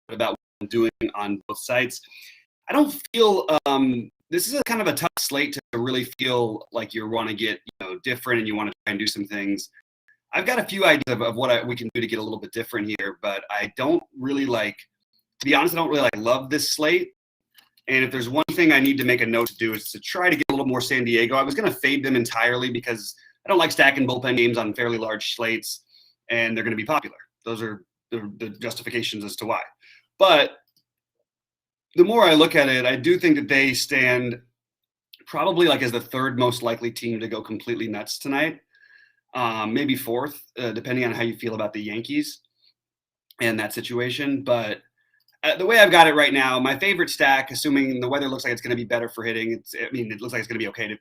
about what I'm doing on both sides. I don't feel this is a kind of a tough slate to really feel like you want to get different and you want to try and do some things. I've got a few ideas of what we can do to get a little bit different here, but I don't really to be honest, I don't really love this slate. And if there's one thing I need to make a note to do is to try to get a little more San Diego. I was going to fade them entirely because I don't like stacking bullpen games on fairly large slates, and they're going to be popular. Those are the justifications as to why. But the more I look at it, I do think that they stand probably as the third most likely team to go completely nuts tonight. Maybe fourth, depending on how you feel about the Yankees and that situation. But the way I've got it right now, my favorite stack, assuming the weather looks like it's going to be better for hitting, it looks like it's going to be okay to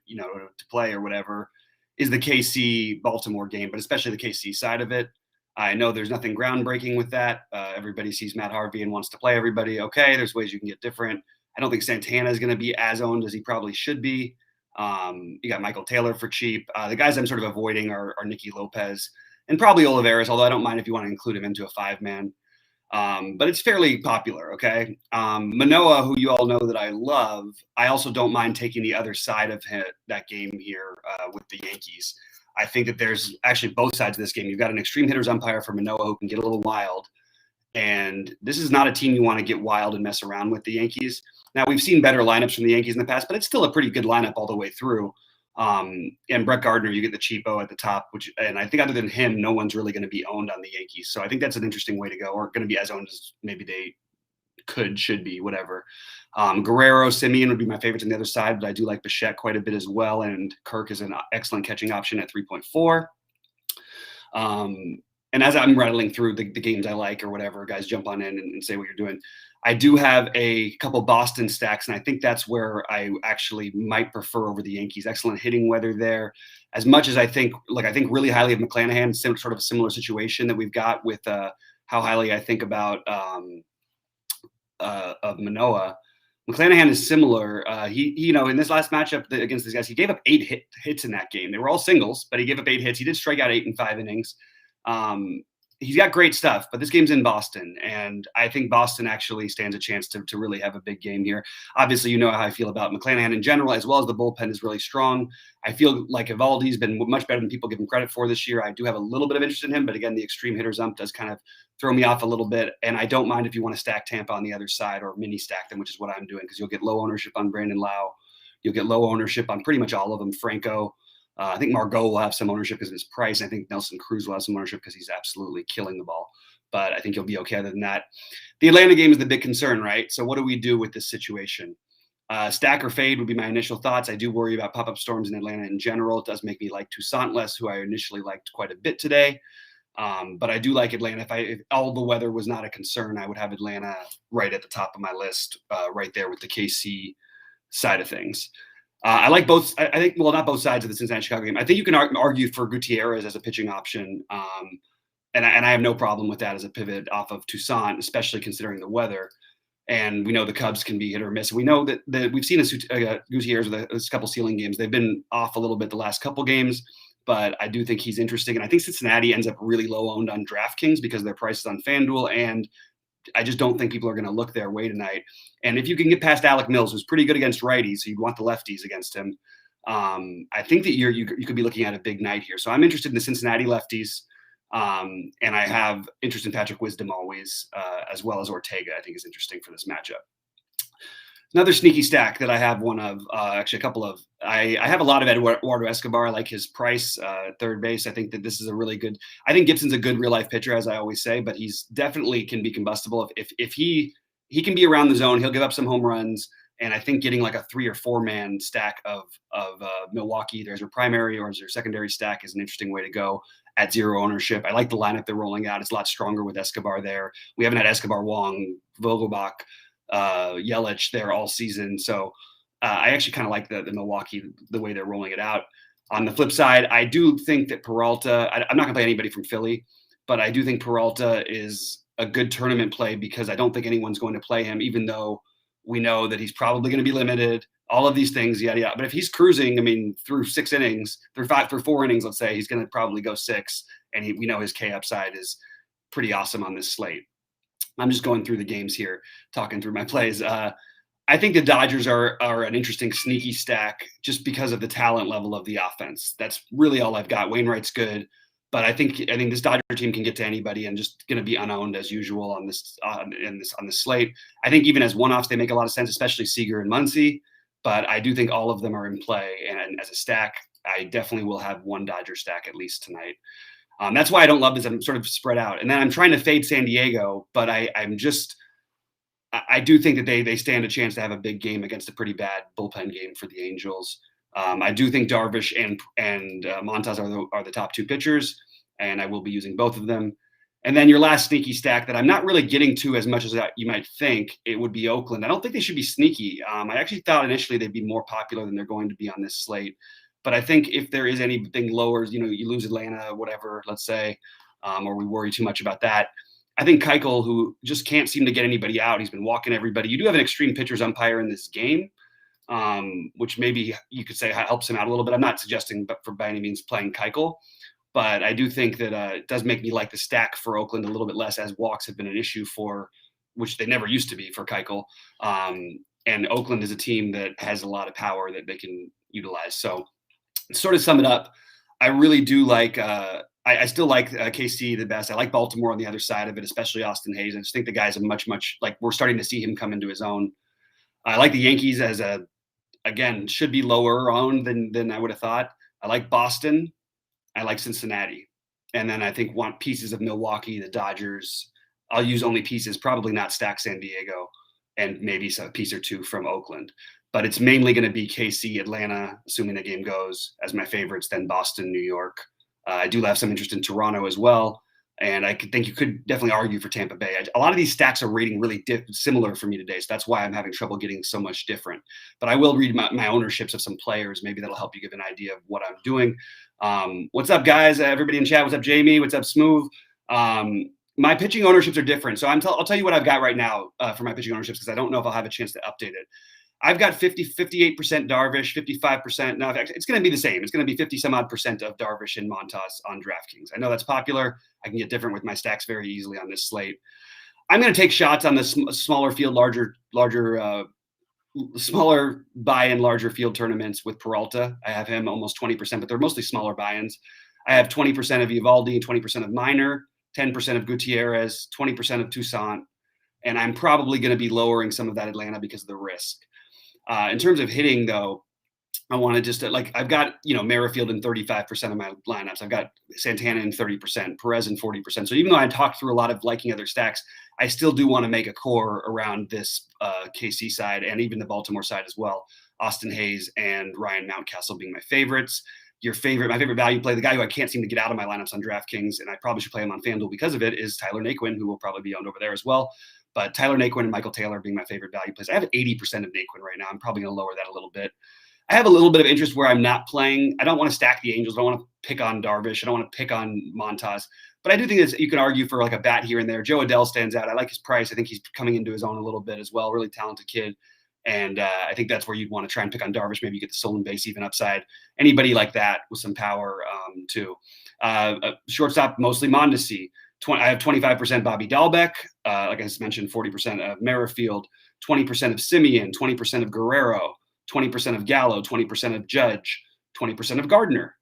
play or whatever, is the KC Baltimore game, but especially the KC side of it. I know there's nothing groundbreaking with that. Everybody sees Matt Harvey and wants to play everybody. Okay, there's ways you can get different. I don't think Santana is going to be as owned as he probably should be. You got Michael Taylor for cheap. The guys I'm sort of avoiding are Nicky Lopez and probably Olivares, although I don't mind if you want to include him into a 5-man. But it's fairly popular, okay? Manoah, who you all know that I love, I also don't mind taking the other side of that game here with the Yankees. I think that there's actually both sides of this game. You've got an extreme hitters umpire for Manoah who can get a little wild. And this is not a team you want to get wild and mess around with, the Yankees. Now, we've seen better lineups from the Yankees in the past, but it's still a pretty good lineup all the way through. And Brett Gardner, you get the cheapo at the top, and I think other than him, no one's really going to be owned on the Yankees. So I think that's an interesting way to go, or going to be as owned as maybe they should be, whatever. Guerrero, Simeon would be my favorites on the other side, but I do like Bichette quite a bit as well. And Kirk is an excellent catching option at 3.4. And as I'm rattling through the games I like or whatever, guys jump on in and say what you're doing. I do have a couple Boston stacks, and I think that's where I actually might prefer over the Yankees. Excellent hitting weather there. As much as I think really highly of McClanahan, sort of a similar situation that we've got with how highly I think about of Manoah. McClanahan is similar. He in this last matchup against these guys, he gave up 8 hits in that game. They were all singles, but he gave up 8 hits. He did strike out 8 in 5 innings. He's got great stuff, but this game's in Boston, and I think Boston actually stands a chance to really have a big game here. Obviously, you know how I feel about McClanahan in general, as well as the bullpen is really strong. I feel like Evaldi's been much better than people give him credit for this year. I do have a little bit of interest in him, but again, the extreme hitters ump does kind of throw me off a little bit, and I don't mind if you want to stack Tampa on the other side or mini stack them, which is what I'm doing, because you'll get low ownership on Brandon Lau. You'll get low ownership on pretty much all of them. Franco. I think Margot will have some ownership because of his price. I think Nelson Cruz will have some ownership because he's absolutely killing the ball. But I think he'll be okay other than that. The Atlanta game is the big concern, right? So what do we do with this situation? Stack or fade would be my initial thoughts. I do worry about pop-up storms in Atlanta in general. It does make me like Toussaint less, who I initially liked quite a bit today. But I do like Atlanta. If all the weather was not a concern, I would have Atlanta right at the top of my list, right there with the KC side of things. I like both. I think, well, not both sides of the Cincinnati-Chicago game. I think you can argue for Gutierrez as a pitching option, and I have no problem with that as a pivot off of Toussaint, especially considering the weather. And we know the Cubs can be hit or miss. We know that we've seen Gutierrez with a couple ceiling games. They've been off a little bit the last couple games, but I do think he's interesting. And I think Cincinnati ends up really low owned on DraftKings because their price is on FanDuel, and I just don't think people are going to look their way tonight. And if you can get past Alec Mills, who's pretty good against righties, so you'd want the lefties against him. I think that you could be looking at a big night here. So I'm interested in the Cincinnati lefties, and I have interest in Patrick Wisdom always, as well as Ortega. I think is interesting for this matchup. Another sneaky stack that I have actually a couple of. I have a lot of Eduardo Escobar. I like his price at third base. I think that this is a really good. I think Gibson's a good real life pitcher, as I always say, but he's definitely can be combustible. If he can be around the zone, he'll give up some home runs. And I think getting like a 3 or 4 man stack of Milwaukee, there's your primary or your secondary stack, is an interesting way to go at 0 ownership. I like the lineup they're rolling out. It's a lot stronger with Escobar there. We haven't had Escobar, Wong, Vogelbach, Yelich there all season. So I actually kind of like the Milwaukee, the way they're rolling it out. On the flip side, I do think that Peralta, I'm not going to play anybody from Philly, but I do think Peralta is a good tournament play because I don't think anyone's going to play him, even though we know that he's probably going to be limited, all of these things, yada, yada. But if he's cruising, I mean, through 6 innings, through 4 innings, let's say, he's going to probably go 6. And we know his K upside is pretty awesome on this slate. I'm just going through the games here, talking through my plays. I think the Dodgers are an interesting sneaky stack just because of the talent level of the offense. That's really all I've got. Wainwright's good, but I think this Dodger team can get to anybody and just going to be unowned as usual on this on this slate. I think even as one-offs they make a lot of sense, especially Seager and Muncy. But I do think all of them are in play, and as a stack, I definitely will have one Dodger stack at least tonight. That's why I don't love this. I'm sort of spread out, and then I'm trying to fade San Diego, but I'm just I do think that they stand a chance to have a big game against a pretty bad bullpen game for the Angels. I do think Darvish and Montas are the top two pitchers, and I will be using both of them. And then your last sneaky stack that I'm not really getting to as much as you might think, it would be Oakland. I don't think they should be sneaky. I actually thought initially they'd be more popular than they're going to be on this slate. But I think if there is anything lower, you lose Atlanta, whatever, let's say, or we worry too much about that. I think Keuchel, who just can't seem to get anybody out, he's been walking everybody. You do have an extreme pitchers umpire in this game, which maybe you could say helps him out a little bit. I'm not suggesting by any means playing Keuchel, but I do think that it does make me like the stack for Oakland a little bit less, as walks have been an issue which they never used to be for Keuchel. And Oakland is a team that has a lot of power that they can utilize. So sort of sum it up, I really do like I still like KC the best. I like Baltimore on the other side of it, especially Austin Hayes. I just think the guy's a much like we're starting to see him come into his own. I like the Yankees as again, should be lower owned than I would have thought. I like Boston. I like Cincinnati. And then I think want pieces of Milwaukee, the Dodgers. I'll use only pieces, probably not stack San Diego, and maybe a piece or two from Oakland. But it's mainly going to be KC, Atlanta, assuming the game goes, as my favorites, then Boston, New York. I do have some interest in Toronto as well. And I think you could definitely argue for Tampa Bay. A lot of these stacks are rating really similar for me today. So that's why I'm having trouble getting so much different. But I will read my ownerships of some players. Maybe that'll help you give an idea of what I'm doing. What's up, guys? Everybody in chat. What's up, Jamie? What's up, Smooth? My pitching ownerships are different. So I'll tell you what I've got right now for my pitching ownerships, because I don't know if I'll have a chance to update it. I've got 58% Darvish, 55%. Now, it's going to be the same. It's going to be 50 some odd percent of Darvish and Montas on DraftKings. I know that's popular. I can get different with my stacks very easily on this slate. I'm going to take shots on the smaller field, smaller buy-in, larger field tournaments with Peralta. I have him almost 20%, but they're mostly smaller buy-ins. I have 20% of Eovaldi, 20% of Minor, 10% of Gutierrez, 20% of Toussaint. And I'm probably going to be lowering some of that Atlanta because of the risk. In terms of hitting, though, I want to just I've got Merrifield in 35% of my lineups. I've got Santana in 30%, Perez in 40%. So even though I talked through a lot of liking other stacks, I still do want to make a core around this KC side and even the Baltimore side as well. Austin Hayes and Ryan Mountcastle being my favorites. My favorite value play, the guy who I can't seem to get out of my lineups on DraftKings, and I probably should play him on FanDuel because of it, is Tyler Naquin, who will probably be owned over there as well. But Tyler Naquin and Michael Taylor being my favorite value plays. I have 80% of Naquin right now. I'm probably going to lower that a little bit. I have a little bit of interest where I'm not playing. I don't want to stack the Angels. I don't want to pick on Darvish. I don't want to pick on Montas. But I do think you can argue for like a bat here and there. Joe Adele stands out. I like his price. I think he's coming into his own a little bit as well. Really talented kid. And I think that's where you'd want to try and pick on Darvish. Maybe you get the stolen base even upside. Anybody like that with some power too. Shortstop, mostly Mondesi. I have 25% Bobby Dahlbeck. Like I just mentioned, 40% of Merrifield, 20% of Simeon, 20% of Guerrero, 20% of Gallo, 20% of Judge, 20% of Gardner.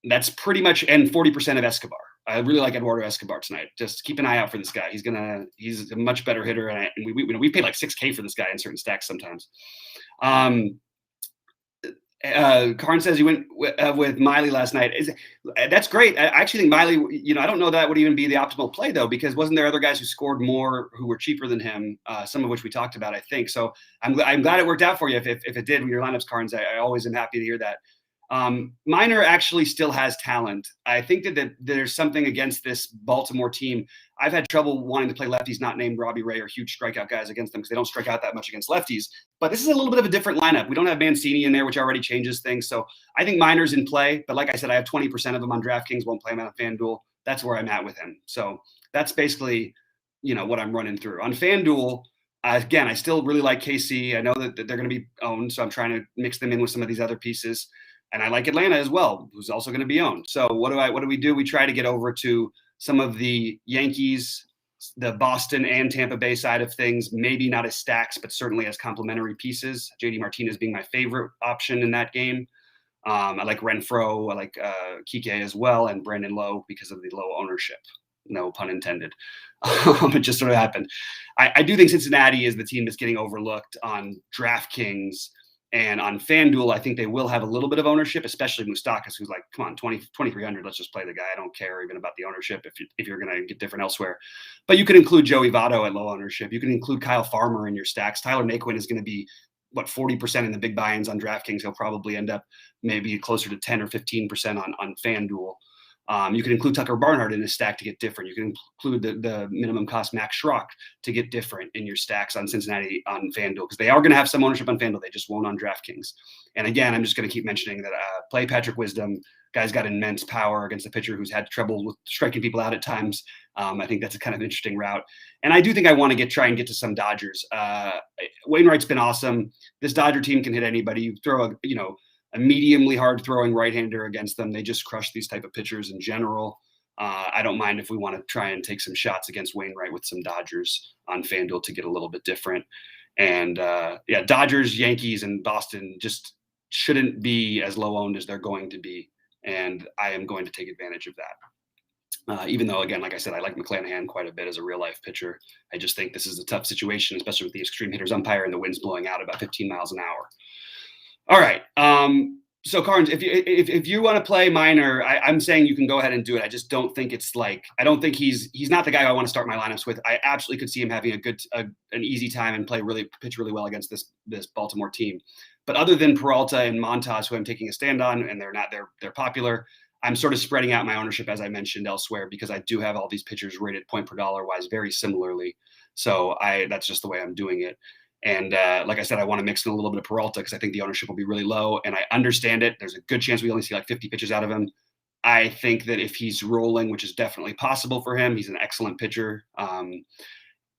That's pretty much, and 40% of Escobar. I really like Eduardo Escobar tonight. Just keep an eye out for this guy. He's a much better hitter, and we paid like $6K for this guy in certain stacks sometimes. Karn says you went with Miley last night. That's great. I actually think Miley, I don't know that would even be the optimal play though, because wasn't there other guys who scored more who were cheaper than him? Some of which we talked about, I think. So I'm glad it worked out for you. If it did with your lineups, Carnes, I always am happy to hear that. Minor actually still has talent. I think that there's something against this Baltimore team. I've had trouble wanting to play lefties not named Robbie Ray or huge strikeout guys against them because they don't strike out that much against lefties. But this is a little bit of a different lineup. We don't have Mancini in there, which already changes things. So I think Minor's in play. But like I said, I have 20% of him on DraftKings, won't play him on FanDuel. That's where I'm at with him. So that's basically, what I'm running through. On FanDuel, again, I still really like KC. I know that they're going to be owned, so I'm trying to mix them in with some of these other pieces. And I like Atlanta as well, who's also going to be owned. So what do we do? We try to get over to some of the Yankees the Boston and Tampa Bay side of things, maybe not as stacks, but certainly as complementary pieces. JD Martinez being my favorite option in that game. I like Renfroe, I like Kike as well, and Brandon Lowe because of the low ownership. No pun intended. It just sort of happened. I do think Cincinnati is the team that's getting overlooked on DraftKings and on FanDuel. I think they will have a little bit of ownership, especially Moustakas, who's like, come on, 2,300, let's just play the guy. I don't care even about the ownership if you're going to get different elsewhere. But you could include Joey Votto at low ownership. You can include Kyle Farmer in your stacks. Tyler Naquin is going to be 40% in the big buy-ins on DraftKings. He'll probably end up maybe closer to 10 or 15% on FanDuel. You can include Tucker Barnhart in his stack to get different. You can include the minimum cost Max Schrock to get different in your stacks on Cincinnati on FanDuel, because they are going to have some ownership on FanDuel. They just won't on DraftKings. And again, I'm just going to keep mentioning that play Patrick Wisdom. Guy's got immense power against a pitcher who's had trouble with striking people out at times. I think that's a kind of interesting route. And I do think I want to try and get to some Dodgers. Wainwright's been awesome. This Dodger team can hit anybody. You throw a mediumly hard throwing right-hander against them. They just crush these type of pitchers in general. I don't mind if we want to try and take some shots against Wainwright with some Dodgers on FanDuel to get a little bit different. And Dodgers, Yankees, and Boston just shouldn't be as low owned as they're going to be. And I am going to take advantage of that. Even though, again, like I said, I like McClanahan quite a bit as a real life pitcher. I just think this is a tough situation, especially with the extreme hitters umpire and the winds blowing out about 15 miles an hour. All right. So Carnes, if you want to play Minor, I'm saying you can go ahead and do it. I just don't think it's I don't think he's not the guy I want to start my lineups with. I absolutely could see him having an easy time and pitch really well against this Baltimore team. But other than Peralta and Montas, who I'm taking a stand on, and they're popular, I'm sort of spreading out my ownership, as I mentioned elsewhere, because I do have all these pitchers rated point per dollar wise very similarly. So that's just the way I'm doing it. And like I said, I want to mix in a little bit of Peralta because I think the ownership will be really low. And I understand it. There's a good chance we only see 50 pitches out of him. I think that if he's rolling, which is definitely possible for him, he's an excellent pitcher.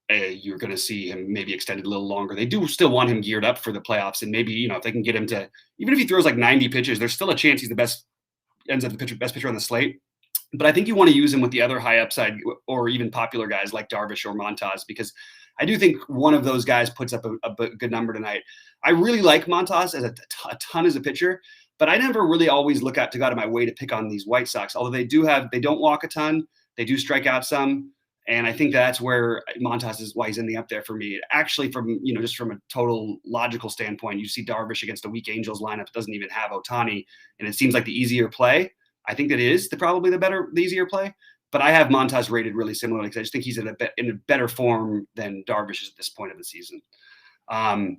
You're going to see him maybe extended a little longer. They do still want him geared up for the playoffs. And maybe, if they can get him to, even if he throws 90 pitches, there's still a chance he's ends up the best pitcher on the slate. But I think you want to use him with the other high upside or even popular guys like Darvish or Montas, because I do think one of those guys puts up a good number tonight. I really like Montas as a ton as a pitcher, but I never really always go out of my way to pick on these White Sox. Although they don't walk a ton, they do strike out some, and I think that's where Montas is why he's in the up there for me. Actually, from just from a total logical standpoint, you see Darvish against a weak Angels lineup that doesn't even have Ohtani, and it seems like the easier play. I think that is probably the easier play. But I have Montas rated really similarly because I just think he's in a better form than Darvish is at this point of the season. A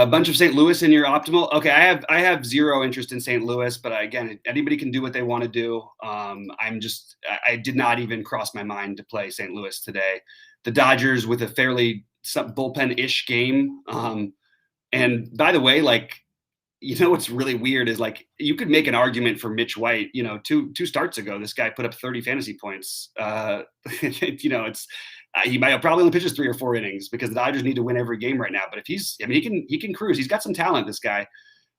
bunch of St. Louis in your optimal. Okay, I have zero interest in St. Louis, but again, anybody can do what they want to do. I did not even cross my mind to play St. Louis today. The Dodgers with a fairly bullpen-ish game. And by the way, what's really weird is you could make an argument for Mitch White. Two starts ago, this guy put up 30 fantasy points. He might have probably only pitches 3 or 4 innings because the Dodgers need to win every game right now. But if he can cruise. He's got some talent, this guy.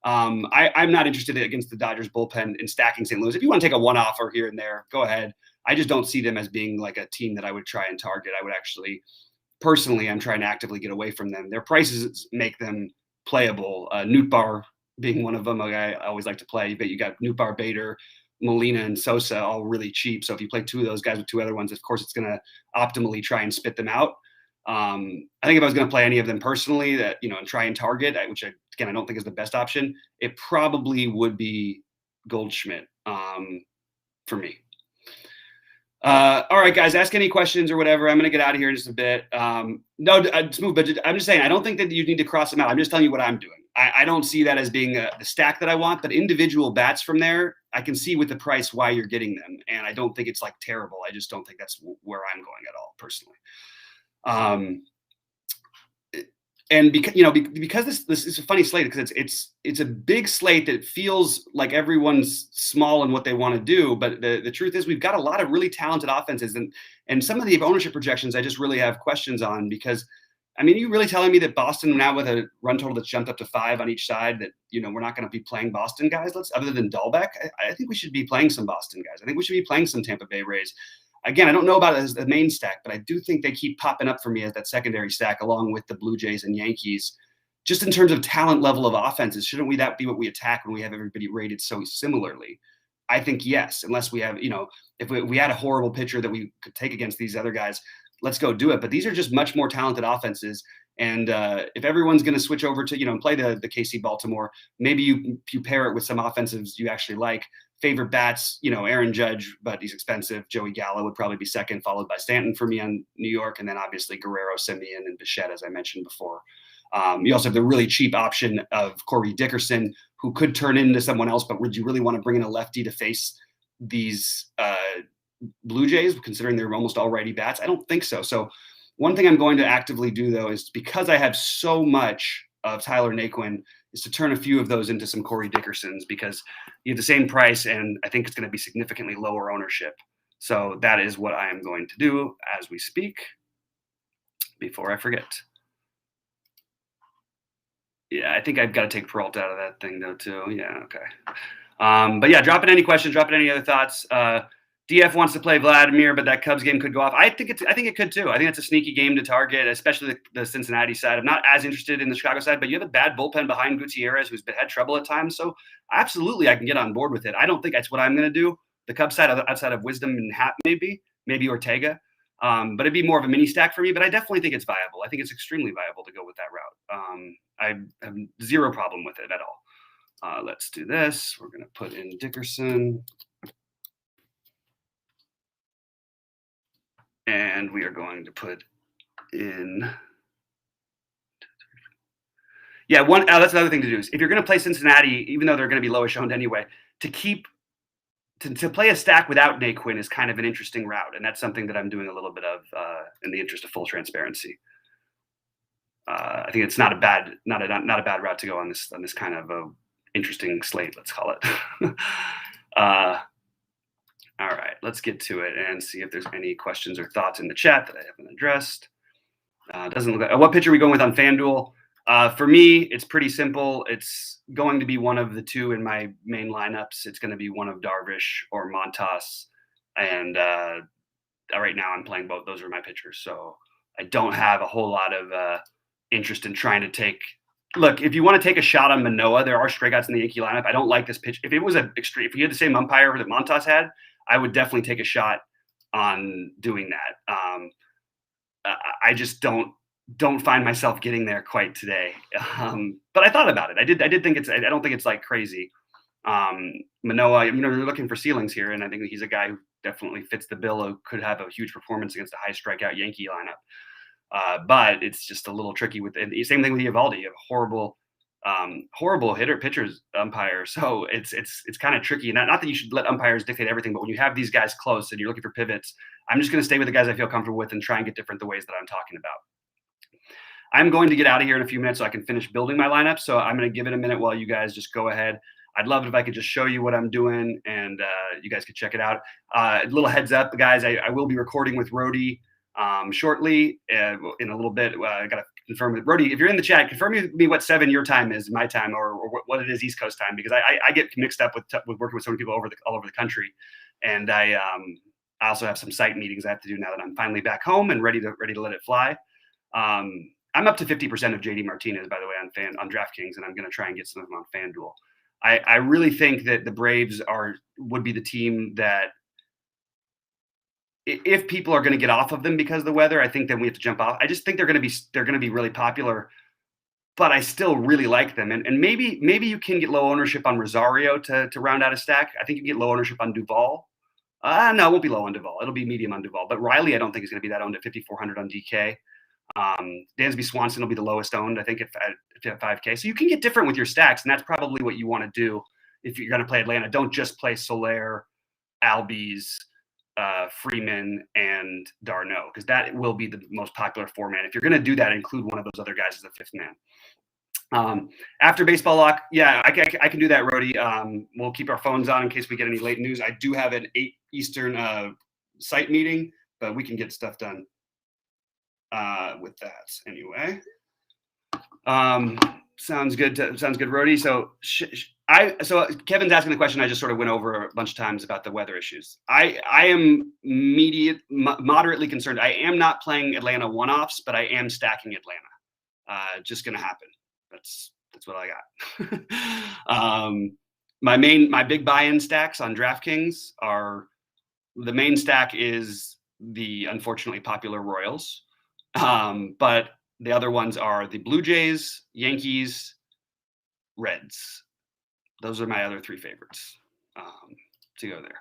I'm not interested against the Dodgers bullpen in stacking St. Louis. If you want to take a one-off or here and there, go ahead. I just don't see them as being a team that I would try and target. I would actually, personally, I'm trying to actively get away from them. Their prices make them playable. Nootbaar being one of them, a guy I always like to play. But you got Nootbaar, Bader, Molina, and Sosa all really cheap. So if you play 2 of those guys with 2 other ones, of course, it's going to optimally try and spit them out. I think if I was going to play any of them personally and try and target, which I don't think is the best option, it probably would be Goldschmidt for me. All right, guys, ask any questions or whatever. I'm going to get out of here in just a bit. Just move, but I'm just saying, I don't think that you need to cross them out. I'm just telling you what I'm doing. I don't see that as being the stack that I want, but individual bats from there, I can see with the price why you're getting them. And I don't think it's terrible. I just don't think that's where I'm going at all personally. And because this is a funny slate, because it's a big slate that feels like everyone's small in what they want to do. But the truth is we've got a lot of really talented offenses, and some of the ownership projections I just really have questions on, because you really telling me that Boston now with a run total that's jumped up to 5 on each side that, we're not going to be playing Boston guys? Other than Dahlbeck, I think we should be playing some Boston guys. I think we should be playing some Tampa Bay Rays. Again, I don't know about it as the main stack, but I do think they keep popping up for me as that secondary stack along with the Blue Jays and Yankees. Just in terms of talent level of offenses, shouldn't we that be what we attack when we have everybody rated so similarly? I think yes, unless we have, if we had a horrible pitcher that we could take against these other guys, let's go do it. But these are just much more talented offenses. And if everyone's going to switch over to, play the KC Baltimore, maybe you pair it with some offensives you actually like. Favorite bats, Aaron Judge, but he's expensive. Joey Gallo would probably be second, followed by Stanton for me on New York. And then obviously Guerrero, Simeon, and Bichette, as I mentioned before. You also have the really cheap option of Corey Dickerson, who could turn into someone else, but would you really want to bring in a lefty to face these Blue Jays, considering they're almost all righty bats? I don't think so. So one thing I'm going to actively do, though, is because I have so much of Tyler Naquin, is to turn a few of those into some Corey Dickersons, because you have the same price, and I think it's going to be significantly lower ownership. So that is what I am going to do as we speak before I forget. Yeah, I think I've got to take Peralta out of that thing, though, too. Yeah, okay. But yeah, drop in any questions, drop in any other thoughts. DF wants to play Vladimir, but that Cubs game could go off. I think it could too. I think it's a sneaky game to target, especially the Cincinnati side. I'm not as interested in the Chicago side, but you have a bad bullpen behind Gutierrez, who's had trouble at times. So absolutely, I can get on board with it. I don't think that's what I'm going to do. The Cubs side, outside of Wisdom and Happ, maybe Ortega. But it'd be more of a mini stack for me. But I definitely think it's viable. I think it's extremely viable to go with that route. I have zero problem with it at all. Let's do this. We're going to put in Dickerson. And we are going to put in, that's another thing to do is if you're going to play Cincinnati, even though they're going to be lowish owned anyway, to play a stack without Naquin is kind of an interesting route. And that's something that I'm doing a little bit of in the interest of full transparency. I think it's not a bad route to go on this kind of a interesting slate, let's call it. All right, let's get to it and see if there's any questions or thoughts in the chat that I haven't addressed. Doesn't look like, what pitcher are we going with on FanDuel? For me, it's pretty simple. It's going to be one of the two in my main lineups. It's going to be one of Darvish or Montas. And right now I'm playing both. Those are my pitchers. So I don't have a whole lot of interest in trying to take. Look, if you want to take a shot on Manoah, there are strikeouts in the Yankee lineup. I don't like this pitch. If it was if you had the same umpire that Montas had, I would definitely take a shot on doing that. I just don't find myself getting there quite today. But I thought about it. I did think I don't think it's like crazy. Manoah, you're looking for ceilings here, and I think he's a guy who definitely fits the bill, who could have a huge performance against a high strikeout Yankee lineup. But it's just a little tricky with it. Same thing with Eovaldi. You have horrible pitchers umpire. So it's kind of tricky. Not that you should let umpires dictate everything, but when you have these guys close and you're looking for pivots, I'm just going to stay with the guys I feel comfortable with and try and get different the ways that I'm talking about. I'm going to get out of here in a few minutes so I can finish building my lineup. So I'm going to give it a minute while you guys just go ahead. I'd love it if I could just show you what I'm doing and you guys could check it out. A little heads up, guys, I will be recording with Rody shortly in a little bit. I got to confirm with Brody. If you're in the chat, confirm with me what 7 your time is, my time, or what it is East Coast time, because I get mixed up with working with so many people all over the country, and I also have some site meetings I have to do now that I'm finally back home and ready to let it fly. I'm up to 50% of JD Martinez, by the way, on DraftKings, and I'm going to try and get some of them on FanDuel. I really think that the Braves would be the team that, if people are going to get off of them because of the weather, I think then we have to jump off. I just think they're going to be really popular, but I still really like them. And maybe you can get low ownership on Rosario to round out a stack. I think you can get low ownership on Duvall. No, it won't be low on Duvall. It'll be medium on Duvall. But Riley, I don't think is going to be that owned at 5,400 on DK. Dansby Swanson will be the lowest owned, I think, if you have 5K. So you can get different with your stacks, and that's probably what you want to do if you're going to play Atlanta. Don't just play Soler, Albies, Freeman, and d'Arnaud, because that will be the most popular four-man. If you're going to do that, include one of those other guys as a fifth man. After baseball lock, yeah, I can do that, Rody. We'll keep our phones on in case we get any late news. I do have an 8 Eastern site meeting, but we can get stuff done with that anyway. Sounds good, Rody. So So Kevin's asking the question I just sort of went over a bunch of times about the weather issues. I am moderately concerned. I am not playing Atlanta one-offs, but I am stacking Atlanta. Just gonna happen. That's what I got. My big buy-in stacks on DraftKings are, the main stack is the unfortunately popular Royals, but the other ones are the Blue Jays, Yankees, Reds. Those are my other three favorites to go there.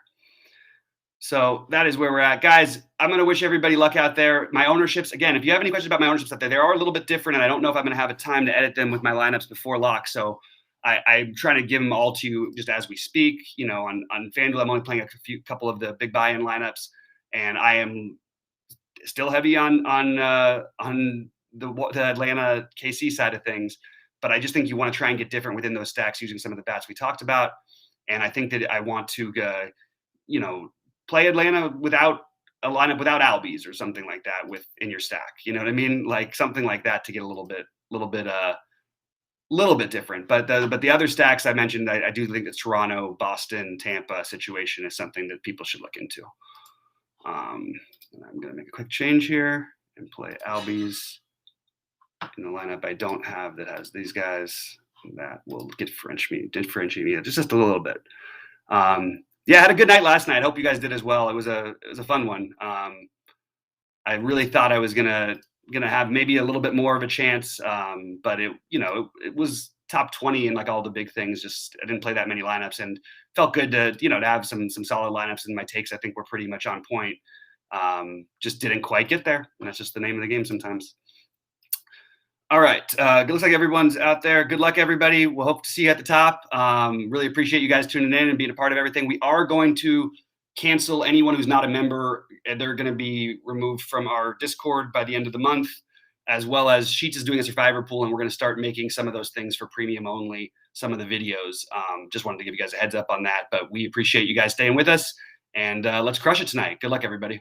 So that is where we're at, guys. I'm going to wish everybody luck out there. My ownerships, again, if you have any questions about my ownerships out there, they are a little bit different, and I don't know if I'm going to have a time to edit them with my lineups before lock. So I'm trying to give them all to you just as we speak. You know, on FanDuel, I'm only playing a couple of the big buy-in lineups, and I am still heavy on the Atlanta KC side of things. But I just think you want to try and get different within those stacks using some of the bats we talked about. And I think that I want to, play Atlanta without a lineup without Albies or something like that in your stack. You know what I mean? Like something like that to get a little bit different. But the other stacks I mentioned, I do think the Toronto, Boston, Tampa situation is something that people should look into. I'm going to make a quick change here and play Albies in the lineup I don't have that has these guys. That will differentiate me just a little bit. Yeah, I had a good night last night. I hope you guys did as well. It was a fun one. I really thought I was gonna have maybe a little bit more of a chance, but it was top 20 in like all the big things. Just I didn't play that many lineups, and felt good to to have some solid lineups. And my takes I think were pretty much on point. Just didn't quite get there, and that's just the name of the game sometimes. All right. It looks like everyone's out there. Good luck, everybody. We'll hope to see you at the top. Really appreciate you guys tuning in and being a part of everything. We are going to cancel anyone who's not a member. They're going to be removed from our Discord by the end of the month, as well as Sheets is doing a survivor pool, and we're going to start making some of those things for premium only, some of the videos. Just wanted to give you guys a heads up on that, but we appreciate you guys staying with us, and let's crush it tonight. Good luck, everybody.